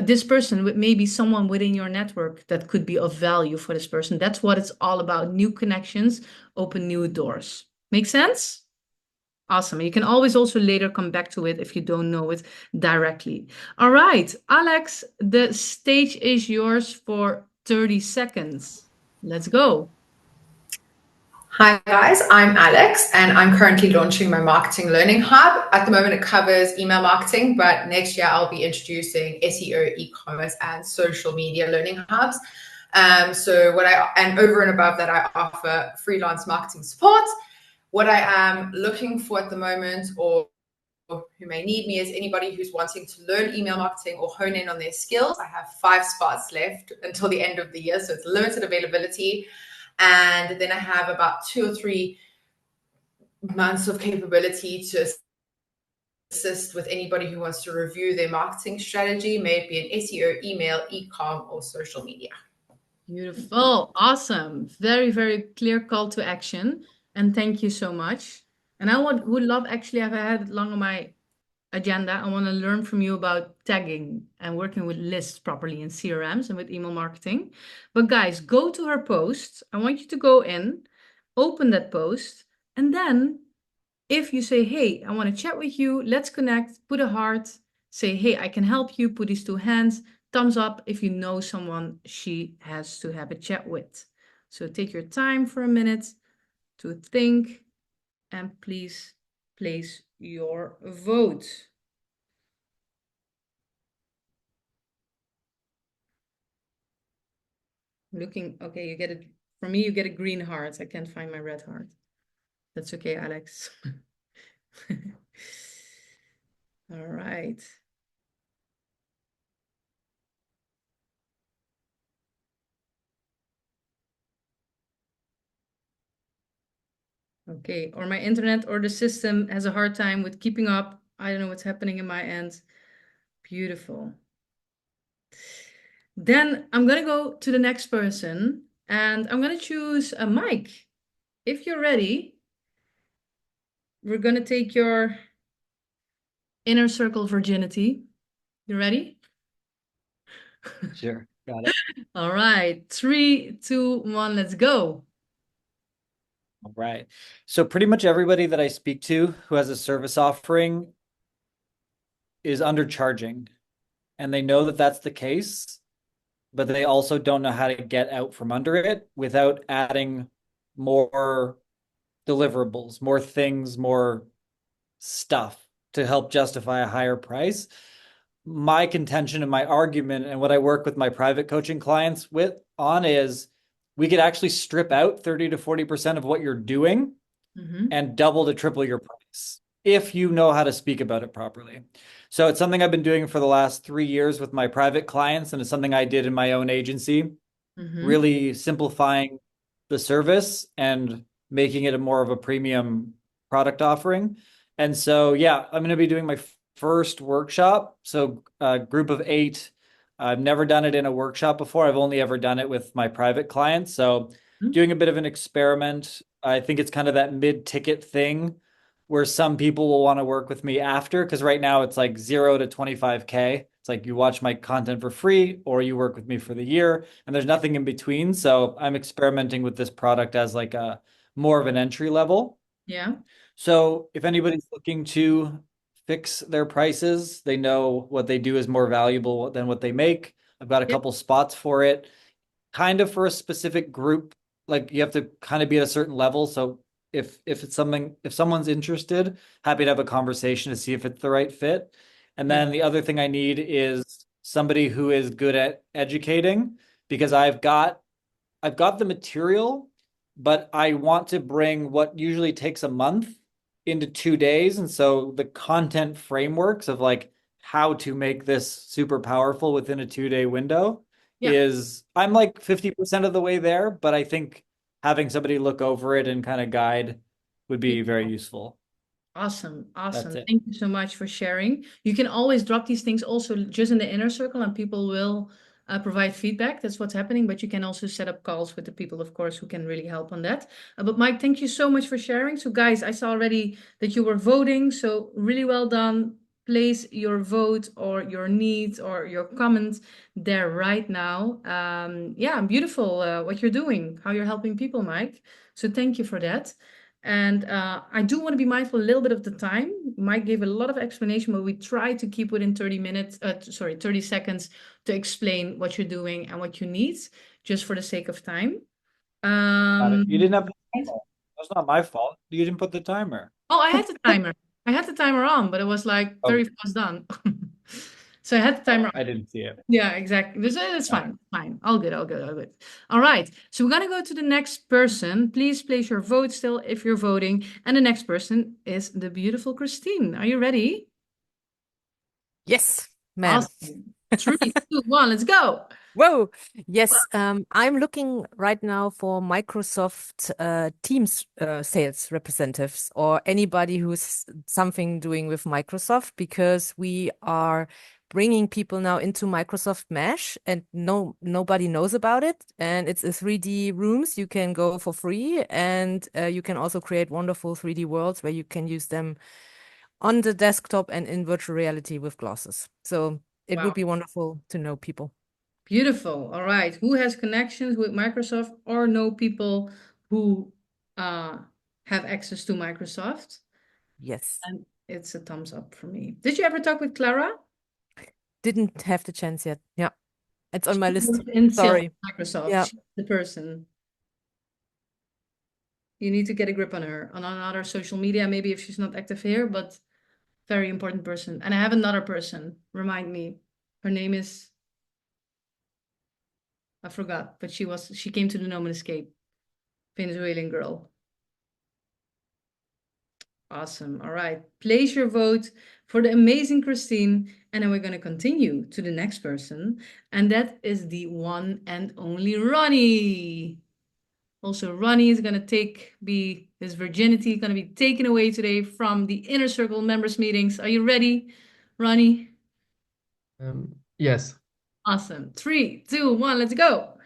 this person with maybe someone within your network that could be of value for this person. That's what it's all about. New connections open new doors. Make sense? Awesome. You can always also later come back to it if you don't know it directly. All right, Alex, the stage is yours for 30 seconds. Let's go. Hi guys, I'm Alex and I'm currently launching my marketing learning hub. At the moment it covers email marketing, but next year I'll be introducing SEO, e-commerce and social media learning hubs. And over and above that, I offer freelance marketing support. What I am looking for at the moment, or who may need me is anybody who's wanting to learn email marketing or hone in on their skills. I have 5 spots left until the end of the year, so it's limited availability. And then I have about 2 or 3 months of capability to assist with anybody who wants to review their marketing strategy, may it be an SEO, email, e-com, or social media. Beautiful. Awesome. Very, very clear call to action. And thank you so much. And I would love, actually, if I had it long on my agenda, I want to learn from you about tagging and working with lists properly in CRMs and with email marketing. But guys, go to her post. I want you to go in, open that post, and then if you say, hey, I want to chat with you, let's connect, put a heart, say, hey, I can help you, put these 2 hands, thumbs up if you know someone she has to have a chat with. So take your time for a minute to think and please place your vote. Looking, okay, you get it. For me, you get a green heart. I can't find my red heart. That's okay, Alex. All right. Okay, or my internet or the system has a hard time with keeping up. I don't know what's happening in my end. Beautiful. Then I'm gonna go to the next person and I'm gonna choose a Mike. If you're ready, we're gonna take your InnerCircle virginity. You ready? Sure, got it. All right, 3, 2, 1, let's go. All right. So pretty much everybody that I speak to who has a service offering is undercharging, and they know that that's the case, but they also don't know how to get out from under it without adding more deliverables, more things, more stuff to help justify a higher price. My contention and my argument and what I work with my private coaching clients with on is we could actually strip out 30 to 40% of what you're doing and double to triple your price if you know how to speak about it properly. So it's something I've been doing for the last 3 years with my private clients, and it's something I did in my own agency, really simplifying the service and making it a more of a premium product offering. And so, yeah, I'm going to be doing my first workshop. So a group of 8. I've never done it in a workshop before. I've only ever done it with my private clients. So doing a bit of an experiment. I think it's kind of that mid-ticket thing where some people will want to work with me after, because right now it's like 0 to 25K. It's like you watch my content for free or you work with me for the year, and there's nothing in between. So I'm experimenting with this product as like a more of an entry level. Yeah. So if anybody's looking to fix their prices, they know what they do is more valuable than what they make. I've got a couple spots for it, kind of for a specific group. Like you have to kind of be at a certain level. So if it's something, if someone's interested, happy to have a conversation to see if it's the right fit. And then the other thing I need is somebody who is good at educating, because I've got the material, but I want to bring what usually takes a month into 2 days. And so the content frameworks of like how to make this super powerful within a 2-day window is, I'm like 50% of the way there, but I think having somebody look over it and kind of guide would be very useful. Awesome. Awesome. That's it. Thank you so much for sharing. You can always drop these things also just in the InnerCircle and people will provide feedback. That's what's happening. But you can also set up calls with the people, of course, who can really help on that. But Mike, thank you so much for sharing. So guys, I saw already that you were voting. So really well done. Place your vote or your needs or your comment there right now. Yeah, beautiful what you're doing, how you're helping people, Mike. So thank you for that. And I do want to be mindful a little bit of the time. Mike gave a lot of explanation, but we try to keep within 30 minutes, 30 seconds to explain what you're doing and what you need, just for the sake of time. You didn't have the timer. That's not my fault. You didn't put the timer. Oh, I had the timer. I had the timer on, but it was like very fast done. So I had the timer. I didn't see it. Yeah, exactly. It's fine. Fine. All good. All good. All good. All right. So we're gonna go to the next person. Please place your vote still if you're voting. And the next person is the beautiful Christine. Are you ready? Yes, ma'am. Awesome. 3, 2, 1, let's go. Whoa. Yes, I'm looking right now for Microsoft Teams sales representatives or anybody who's something doing with Microsoft, because we are bringing people now into Microsoft Mesh and nobody knows about it. And it's a 3D rooms you can go for free, and you can also create wonderful 3D worlds where you can use them on the desktop and in virtual reality with glasses. So it Wow. would be wonderful to know people. Beautiful. All right. Who has connections with Microsoft or know people who have access to Microsoft? Yes. And it's a thumbs up for me. Did you ever talk with Clara? Didn't have the chance yet. Yeah. It's on my list. In sales Sorry. Microsoft. Yeah. She's the person. You need to get a grip on her on another social media, maybe if she's not active here, but very important person. And I have another person. Remind me. Her name is, I forgot, but she came to the Nomen Escape. Venezuelan girl. Awesome. All right. Place your vote for the amazing Christine. And then we're going to continue to the next person. And that is the one and only Ronnie. Also, Ronnie is going to be his virginity going to be taken away today from the InnerCircle members meetings. Are you ready, Ronnie? Yes. Awesome. 3, 2, 1, let's go.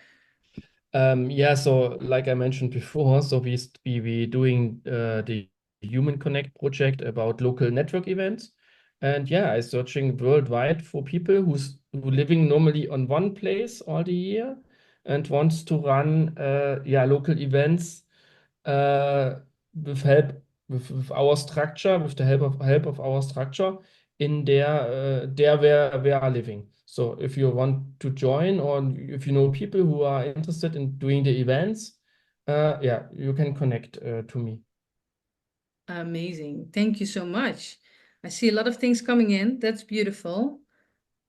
Yeah, so like I mentioned before, so we doing the Human Connect project about local network events. And yeah, I searching worldwide for people who living normally on one place all the year and wants to run local events with help with our structure, with the help of our structure in there where are living. So if you want to join, or if you know people who are interested in doing the events, you can connect to me. Amazing. Thank you so much. I see a lot of things coming in. That's beautiful.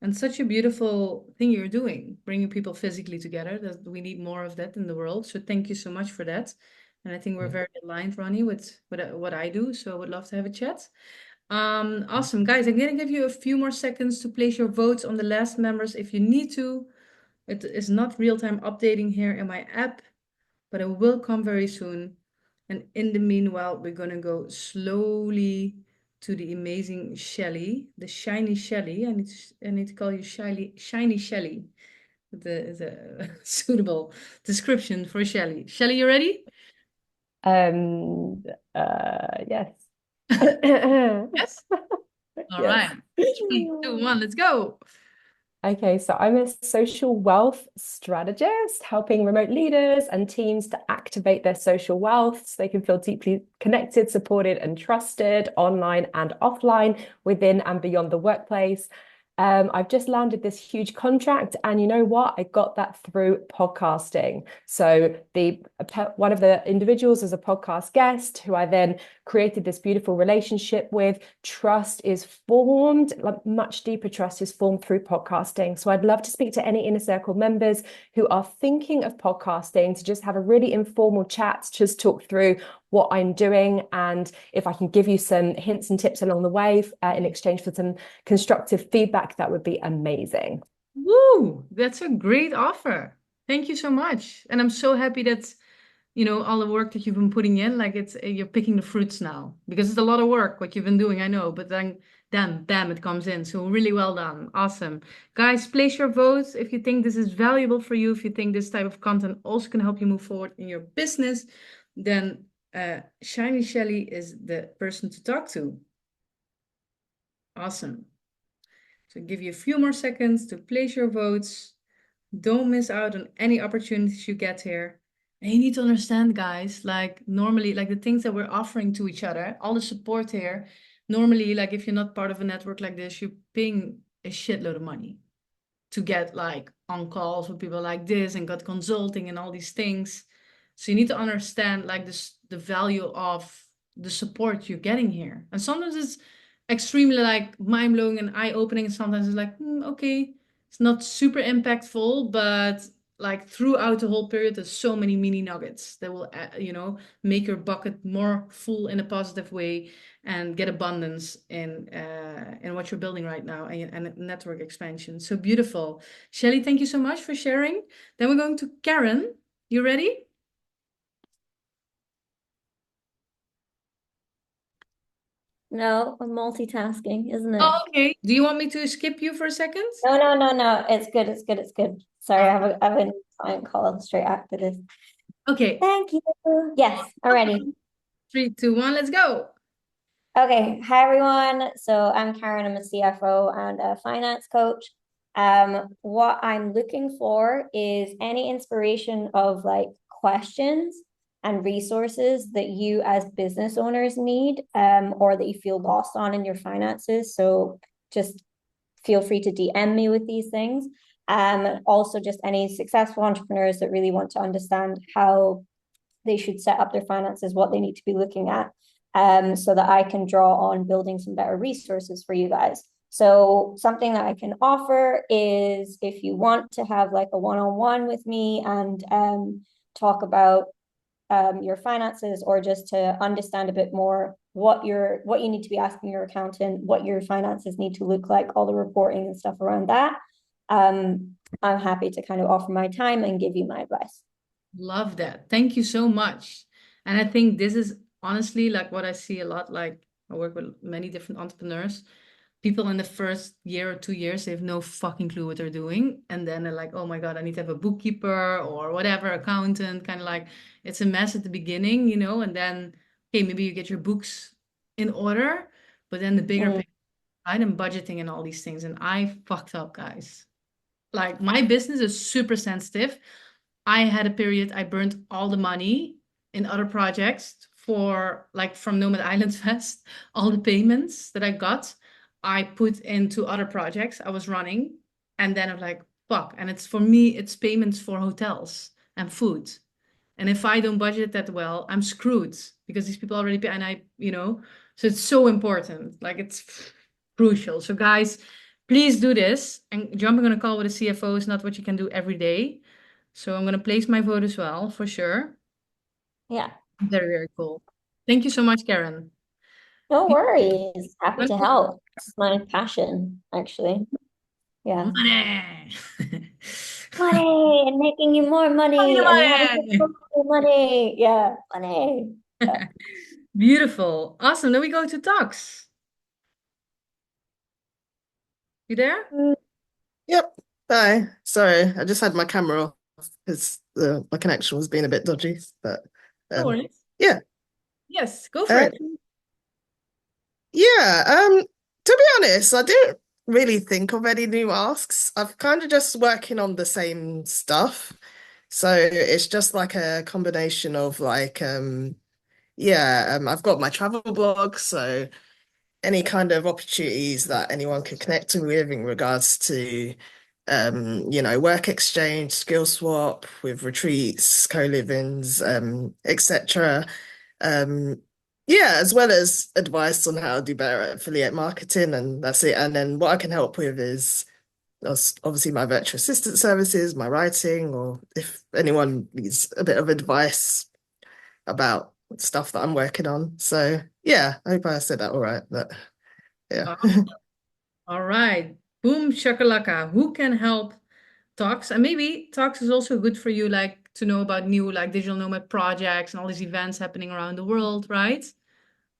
And such a beautiful thing you're doing, bringing people physically together. That we need more of that in the world. So thank you so much for that. And I think we're very aligned, Ronnie, with what I do. So I would love to have a chat. Awesome, guys. I'm gonna give you a few more seconds to place your votes on the last members if you need to. It is not real-time updating here in my app, but it will come very soon. And in the meanwhile, we're gonna go slowly to the amazing Shelly, the shiny Shelly. I need to call you shiny Shelly. The suitable description for Shelly. Shelly, you ready? Yes. Yes. All Yes. right. 3, 2, 1, let's go. Okay, so I'm a social wealth strategist, helping remote leaders and teams to activate their social wealth so they can feel deeply connected, supported, and trusted online and offline, within and beyond the workplace. I've just landed this huge contract, and you know what? I got that through podcasting. So one of the individuals is a podcast guest who I then created this beautiful relationship with. Trust is formed, like much deeper trust is formed through podcasting. So I'd love to speak to any InnerCircle members who are thinking of podcasting, to just have a really informal chat, just talk through what I'm doing, and if I can give you some hints and tips along the way in exchange for some constructive feedback, that would be amazing. Woo! That's a great offer. Thank you so much. And I'm so happy that, all the work that you've been putting in, like you're picking the fruits now, because it's a lot of work what you've been doing, I know, but then bam, it comes in. So really well done. Awesome. Guys, place your votes if you think this is valuable for you, if you think this type of content also can help you move forward in your business, then Shiny Shelly is the person to talk to. Awesome. So give you a few more seconds to place your votes. Don't miss out on any opportunities you get here. And you need to understand, guys, like normally, like the things that we're offering to each other, all the support here, normally, like if you're not part of a network like this, you're paying a shitload of money to get like on calls with people like this and got consulting and all these things. So you need to understand like the value of the support you're getting here. And sometimes it's extremely like mind-blowing and eye-opening. And sometimes it's like, okay, it's not super impactful, but like throughout the whole period, there's so many mini nuggets that will, make your bucket more full in a positive way and get abundance in what you're building right now and network expansion. So beautiful. Shelly, thank you so much for sharing. Then we're going to Karen. You ready? No, I'm multitasking, isn't it? Oh, okay. Do you want me to skip you for a second? No. It's good. It's good. It's good. Sorry, I have a client call straight after this. Okay. Thank you. Yes, already. 3, 2, 1, let's go. Okay, hi everyone. So I'm Karen, I'm a CFO and a finance coach. What I'm looking for is any inspiration of like questions and resources that you as business owners need, or that you feel lost on in your finances. So just feel free to DM me with these things. Also just any successful entrepreneurs that really want to understand how they should set up their finances, what they need to be looking at, so that I can draw on building some better resources for you guys. So something that I can offer is if you want to have like a one-on-one with me and talk about your finances, or just to understand a bit more what you need to be asking your accountant, what your finances need to look like, all the reporting and stuff around that. I'm happy to kind of offer my time and give you my advice. Love that. Thank you so much. And I think this is honestly like what I see a lot. Like I work with many different entrepreneurs. People in the first year or 2 years, they have no fucking clue what they're doing. And then they're like, oh my God, I need to have a bookkeeper or whatever, accountant, kind of like it's a mess at the beginning, and then, okay, maybe you get your books in order, but then the bigger picture, right, and budgeting and all these things. And I fucked up, guys. Like my business is super sensitive. I had a period I burned all the money in other projects for like from Nomad Island Fest, all the payments that I got, I put into other projects I was running. And then I'm like, fuck. And it's for me, it's payments for hotels and food. And if I don't budget that well, I'm screwed because these people already pay. And so it's so important. Like it's crucial. So guys, please do this. And jumping on a call with a CFO is not what you can do every day. So I'm going to place my vote as well, for sure. Yeah. Very, very cool. Thank you so much, Karen. No worries. Happy to help. It's my passion, actually. Yeah. Money. Money and making you more money and having Money. more money. Yeah, money. Yeah. Beautiful. Awesome. Then we go to talks. You there? Yep. Hi. Sorry, I just had my camera off because my connection was being a bit dodgy. But No worries. yeah. Yes, go for it. Yeah. To be honest, I didn't really think of any new asks. I've kind of just working on the same stuff. So it's just like a combination of like I've got my travel blog, so any kind of opportunities that anyone can connect with in regards to work exchange, skill swap with retreats, co-livings, etc. As well as advice on how to do better at affiliate marketing, and that's it. And then what I can help with is obviously my virtual assistant services, my writing, or if anyone needs a bit of advice about stuff that I'm working on. So yeah, I hope I said that all right. But yeah. All right. Boom shakalaka. Who can help talks? And maybe talks is also good for you, like to know about new like digital nomad projects and all these events happening around the world, right?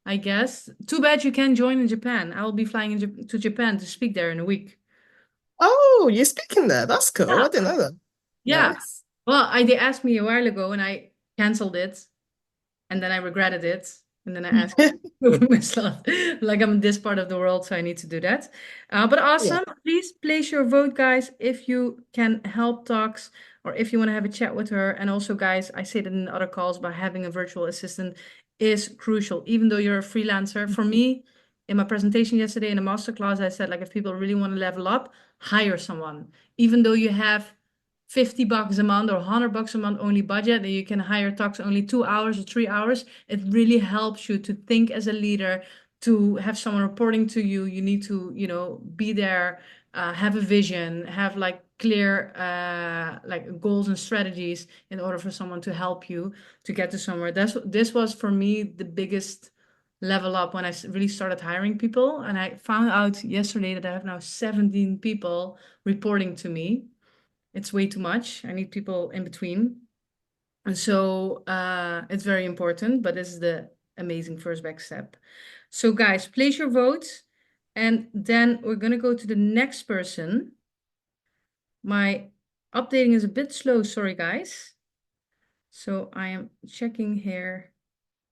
I guess. Too bad you can't join in Japan. I will be flying to Japan to speak there in a week. Oh, you're speaking there. That's cool. Yeah. I didn't know that. Yeah. Nice. Well, they asked me a while ago and I canceled it. And then I regretted it. And then I asked myself, like I'm in this part of the world, so I need to do that. But awesome. Please place your vote, guys, if you can help talks or if you want to have a chat with her. And also, guys, I say that in other calls, but having a virtual assistant is crucial. Even though you're a freelancer, for me, in my presentation yesterday in a masterclass, I said, like, if people really want to level up, hire someone. Even though you have $50 a month or $100 a month only budget, and you can hire talks only 2 hours or 3 hours, it really helps you to think as a leader, to have someone reporting to you, you need to, be there, have a vision, have like clear like goals and strategies in order for someone to help you to get to somewhere. This was for me the biggest level up when I really started hiring people. And I found out yesterday that I have now 17 people reporting to me. It's way too much. I need people in between. And so it's very important, but this is the amazing first back step. So guys, place your votes, and then we're gonna go to the next person. My updating is a bit slow, sorry guys. So I am checking here.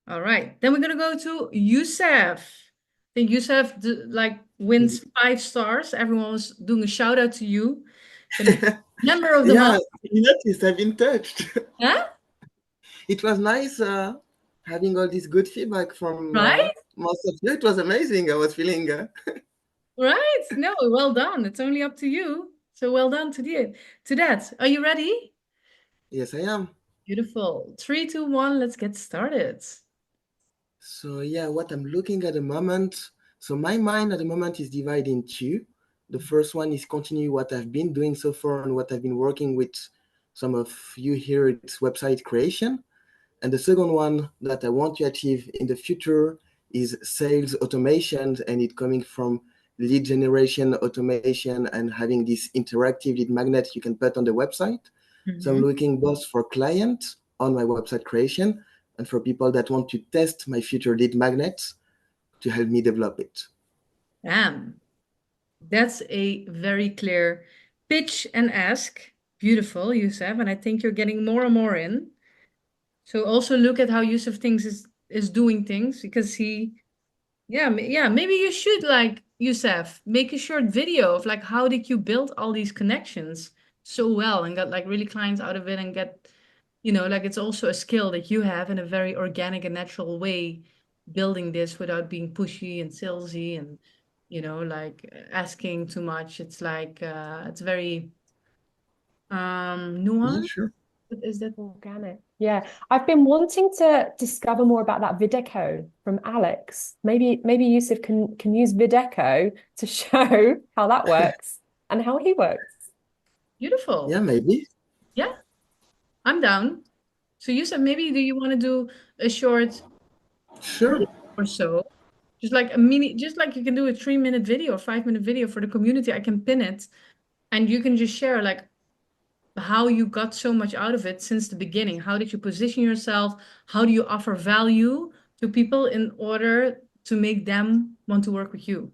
All right, then we're gonna go to Youssef. I think Youssef wins 5 stars. Everyone was doing a shout out to you. Member of the Yeah, month. you noticed I've been touched. Huh? It was nice having all this good feedback from Right? most of you. It was amazing. I was feeling. Right? No, well done. It's only up to you. So well done to that. Are you ready? Yes, I am. Beautiful. 3, 2, 1, let's get started. So yeah, what I'm looking at the moment. So my mind at the moment is divided in two. The first one is continue what I've been doing so far and what I've been working with some of you here. It's website creation. And the second one that I want to achieve in the future is sales automation, and it coming from lead generation automation and having this interactive lead magnet you can put on the website. So I'm looking both for clients on my website creation and for people that want to test my future lead magnets to help me develop it. Damn. That's a very clear pitch and ask. Beautiful, Youssef. And I think you're getting more and more in. So also look at how Youssef thinks is doing things, because yeah, maybe you should, like, Youssef, make a short video of like how did you build all these connections so well and got like really clients out of it, and get, like, it's also a skill that you have in a very organic and natural way, building this without being pushy and salesy and, like asking too much. It's like it's very Yeah, nuanced. sure. Is that Organic. Yeah. I've been wanting to discover more about that Videco from Alex. Maybe Yusuf can use Videco to show how that works and how he works. beautiful? Yeah, maybe. Yeah, I'm down. So you said, maybe do you want to do a short Sure. or so? Just like a mini, just like you can do a 3-minute video or 5-minute video for the community. I can pin it and you can just share like how you got so much out of it since the beginning. How did you position yourself? How do you offer value to people in order to make them want to work with you?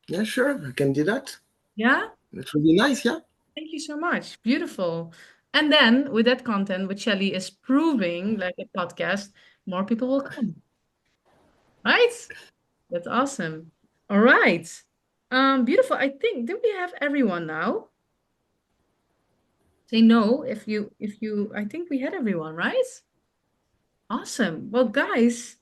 Yeah, sure. I can do that. Yeah? That would be nice. Yeah. Thank you so much. Beautiful. And then with that content, which Shelly is proving, like a podcast, more people will come. Right? That's awesome. All right. Beautiful. I think, did we have everyone now? Say no if you I think we had everyone, right? Awesome. Well, guys,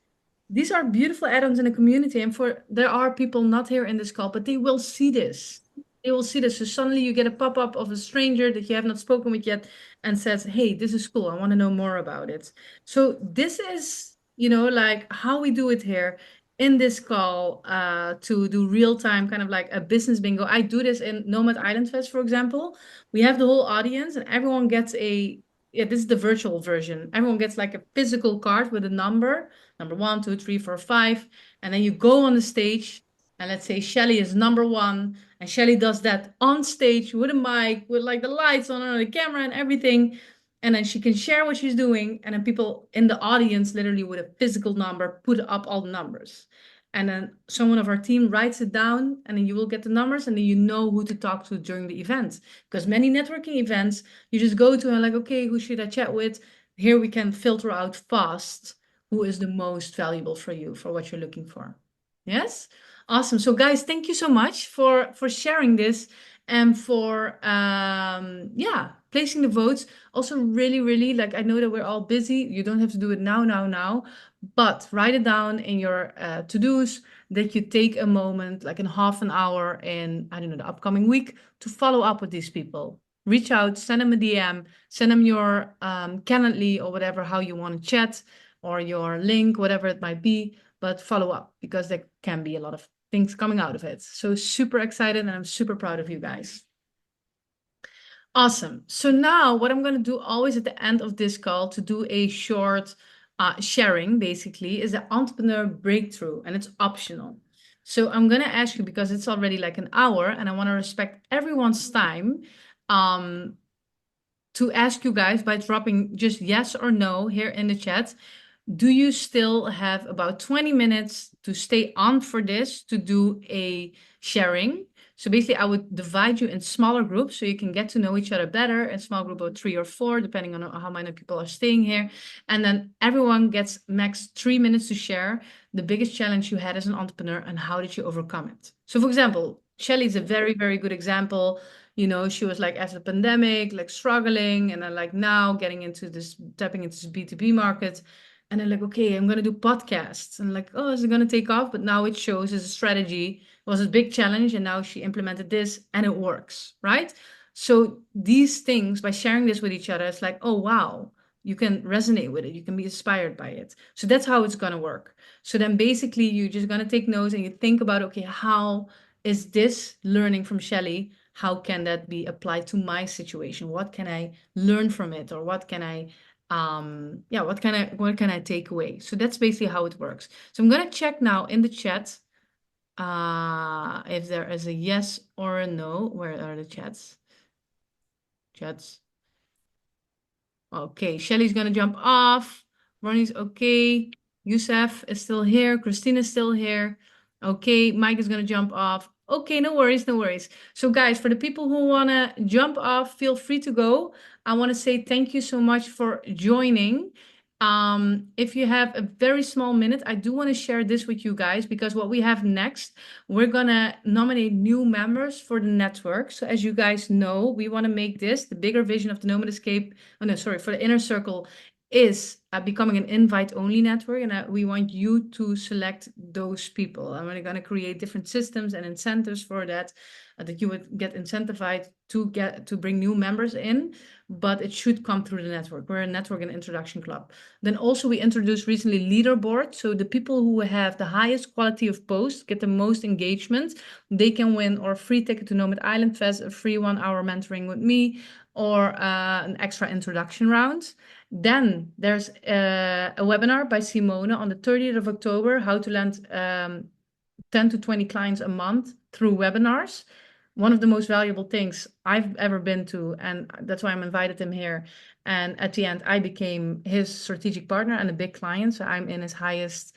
these are beautiful add-ons in the community, and there are people not here in this call, but they will see this. They will see this. So suddenly you get a pop-up of a stranger that you have not spoken with yet and says, "Hey, this is cool. I want to know more about it." So this is, like how we do it here in this call to do real-time kind of like a business bingo. I do this in Nomad Island Fest, for example. We have the whole audience and everyone gets this is the virtual version. Everyone gets like a physical card with a number 1, 2, 3, 4, 5. And then you go on the stage, and let's say Shelly is number 1, and Shelly does that on stage with a mic, with like the lights on her, the camera and everything. And then she can share what she's doing. And then people in the audience, literally with a physical number, put up all the numbers. And then someone of our team writes it down, and then you will get the numbers, and then you know who to talk to during the event. Because many networking events, you just go to and like, okay, who should I chat with? Here we can filter out fast who is the most valuable for you, for what you're looking for. Yes? Awesome. So guys, thank you so much for sharing this and for placing the votes. Also really, really, like, I know that we're all busy. You don't have to do it now, but write it down in your to-dos that you take a moment, like in half an hour in, I don't know, the upcoming week, to follow up with these people. Reach out, send them a DM, send them your Calendly or whatever, how you want to chat, or your link, whatever it might be. but follow up because there can be a lot of things coming out of it. So super excited, and I'm super proud of you guys. Awesome. So now what I'm going to do always at the end of this call to do a short sharing basically is the entrepreneur breakthrough, and it's optional. So I'm going to ask you, because it's already like an hour and I want to respect everyone's time, to ask you guys by dropping just yes or no here in the chat. Do you still have about 20 minutes to stay on for this, to do a sharing? So basically, I would divide you in smaller groups so you can get to know each other better, a small group of 3 or 4, depending on how many people are staying here. And then everyone gets max 3 minutes to share the biggest challenge you had as an entrepreneur and how did you overcome it. So for example, Shelly is a very, very good example. You know, she was like after the pandemic, like struggling, and then like now getting into this, tapping into this B2B market. And then like, okay, I'm going to do podcasts. And like, oh, is it going to take off? But now it shows as a strategy. It was a big challenge. And now she implemented this and it works, right? So these things, by sharing this with each other, it's like, oh, wow, you can resonate with it. You can be inspired by it. So that's how it's going to work. So then basically you're just going to take notes and you think about, okay, how is this learning from Shelly? How can that be applied to my situation? What can I learn from it? Or what can I what can I take away? So that's basically how it works. So I'm gonna check now in the chat if there is a yes or a no. Where are the chats? Okay, Shelly's gonna jump off. Ronnie's okay. Youssef is still here. Christina's still here. Okay, Mike is gonna jump off. Okay, no worries, no worries. So guys, for the people who wanna jump off, feel free to go. I wanna say thank you so much for joining. If you have a very small minute, I do want to share this with you guys, because what we have next, we're gonna nominate new members for the network. So as you guys know, we want to make this the bigger vision of the Nomad Escape. Oh no, sorry, for the InnerCircle is becoming an invite-only network, and we want you to select those people. And we're going to create different systems and incentives for that, that you would get incentivized to bring new members in, but it should come through the network. We're a network and introduction club. Then also we introduced recently leaderboard. So the people who have the highest quality of posts, get the most engagement, they can win or a free ticket to Nomad Island Fest, a free 1-hour mentoring with me, or an extra introduction round. Then there's a webinar by Simone on the 30th of October, how to land 10 to 20 clients a month through webinars. One of the most valuable things I've ever been to, and that's why I'm invited him here. And at the end, I became his strategic partner and a big client. So I'm in his highest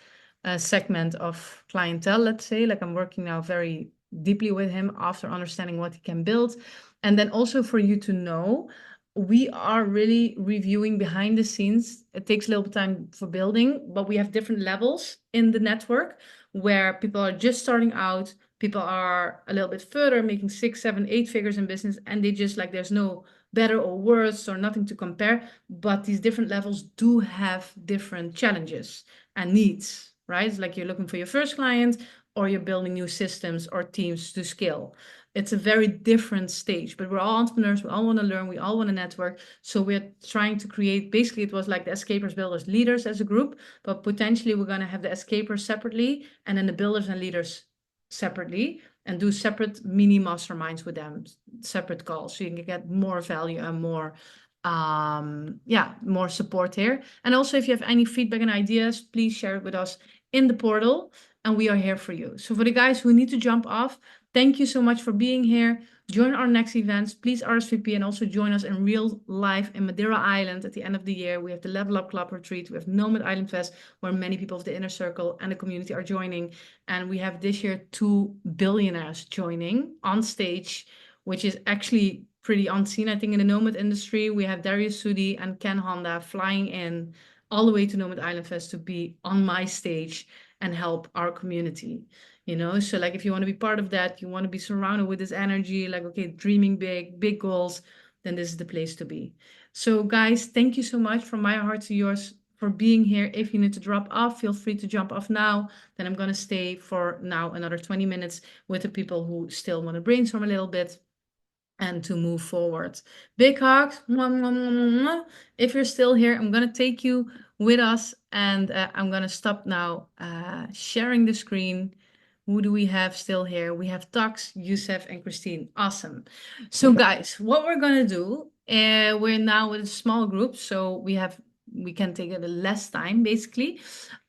segment of clientele, let's say. Like I'm working now very deeply with him after understanding what he can build. And then also for you to know, we are really reviewing behind the scenes. It takes a little bit of time for building, but we have different levels in the network where people are just starting out, people are a little bit further, making 6, 7, 8 figures in business, and they just like, there's no better or worse or nothing to compare, but these different levels do have different challenges and needs, right? It's like you're looking for your first client, or you're building new systems or teams to scale. It's a very different stage, but we're all entrepreneurs. We all want to learn. We all want to network. So we're trying to create, basically it was like the escapers, builders, leaders as a group, but potentially we're going to have the escapers separately and then the builders and leaders separately, and do separate mini masterminds with them, separate calls. So you can get more value and more, more support here. And also if you have any feedback and ideas, please share it with us in the portal, and we are here for you. So for the guys who need to jump off, thank you so much for being here. Join our next events. Please RSVP and also join us in real life in Madeira Island at the end of the year. We have the Level Up Club retreat. We have Nomad Island Fest, where many people of the InnerCircle and the community are joining. And we have this year 2 billionaires joining on stage, which is actually pretty unseen, I think, in the Nomad industry. We have Darius Sudi and Ken Honda flying in all the way to Nomad Island Fest to be on my stage and help our community. You know, so like if you want to be part of that, you want to be surrounded with this energy, like, okay, dreaming big, big goals, then this is the place to be. So guys, thank you so much from my heart to yours for being here. If you need to drop off, feel free to jump off now. Then I'm going to stay for now another 20 minutes with the people who still want to brainstorm a little bit. and to move forward. Big hugs. Mwah, mwah, mwah, mwah, mwah. If you're still here, I'm going to take you with us, and I'm going to stop now sharing the screen. Who do we have still here? We have Tox, Youssef, and Christine. Awesome. So guys, what we're going to do, we're now with a small group, so we can take it less time basically.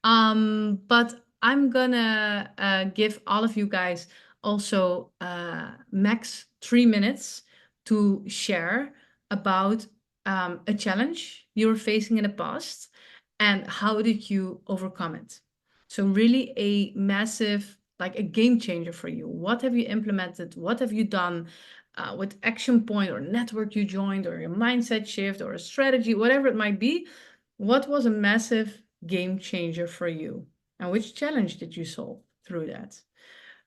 But I'm gonna give all of you guys also max 3 minutes to share about a challenge you were facing in the past and how did you overcome it. So really a massive, like a game changer for you. What have you implemented? What have you done with action point or network you joined or your mindset shift or a strategy, whatever it might be? What was a massive game changer for you? And which challenge did you solve through that?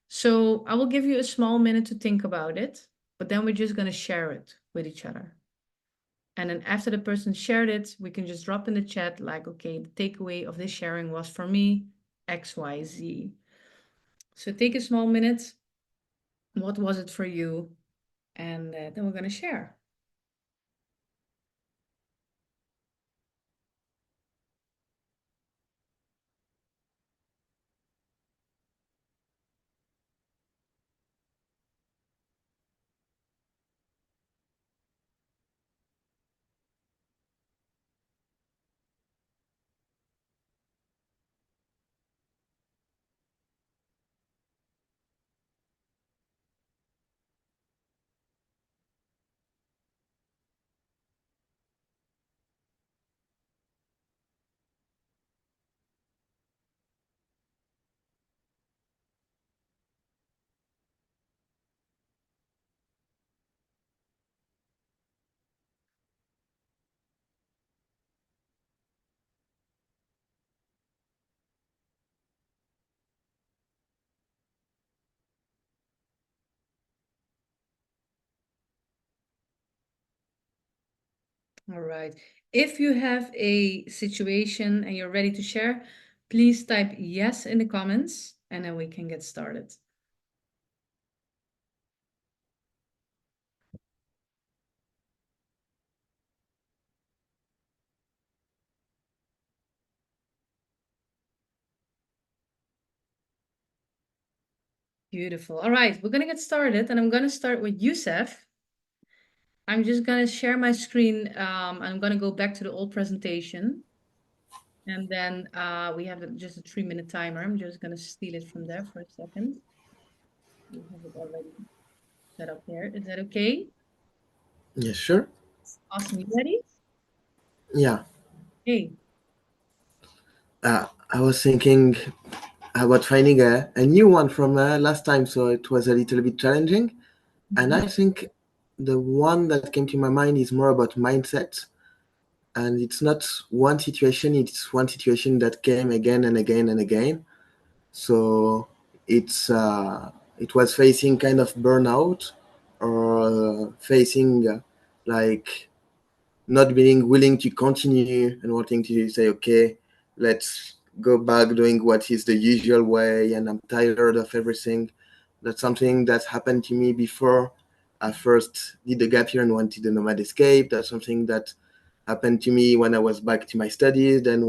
So I will give you a small minute to think about it, but then we're just going to share it with each other. And then after the person shared it, we can just drop in the chat like, okay, the takeaway of this sharing was for me, X, Y, Z. So take a small minute. What was it for you? And then we're going to share. All right. If you have a situation and you're ready to share, please type yes in the comments and then we can get started. Beautiful. All right, we're going to get started and I'm going to start with Youssef. I'm just going to share my screen. I'm going to go back to the old presentation. And then we have just a 3-minute timer. I'm just going to steal it from there for a second. We have it already set up there. Is that okay? Yeah, sure. Awesome. You ready? Yeah. Hey. I was thinking about finding a new one from last time, so it was a little bit challenging. And I think the one that came to my mind is more about mindset. And it's not one situation, it's one situation that came again and again and again. So it was facing kind of burnout or facing like not being willing to continue and wanting to say, okay, let's go back doing what is the usual way and I'm tired of everything. That's something that happened to me before I first did the gap year and wanted a nomad escape. That's something that happened to me when I was back to my studies, then